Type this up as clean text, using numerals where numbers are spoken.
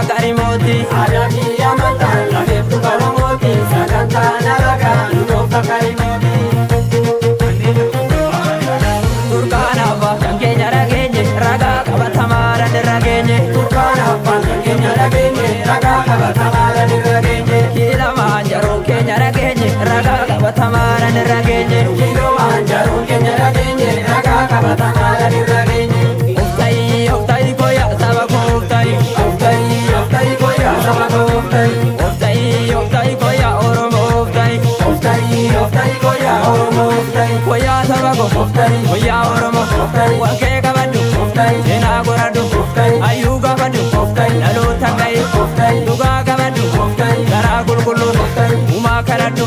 karimoti arabi amata laftu karomoti saganta naraga nuta karimoti turkana ba kenya ragenye raga kabatamara ragenye turkana ba kenya ragenye raga kabatamara ragenye kila manjaro kenya ragenye raga kabatamara ragenye kila manjaro kenya ragenye raga kabatamara ragenye oftai koya sabako oftai koya sabako oftai koya oromo oftai koya oromo koya sabako koya oromo wake kabadu ena goradu ayuga badu nalu takai duga kabadu gara gulgulu uma karadu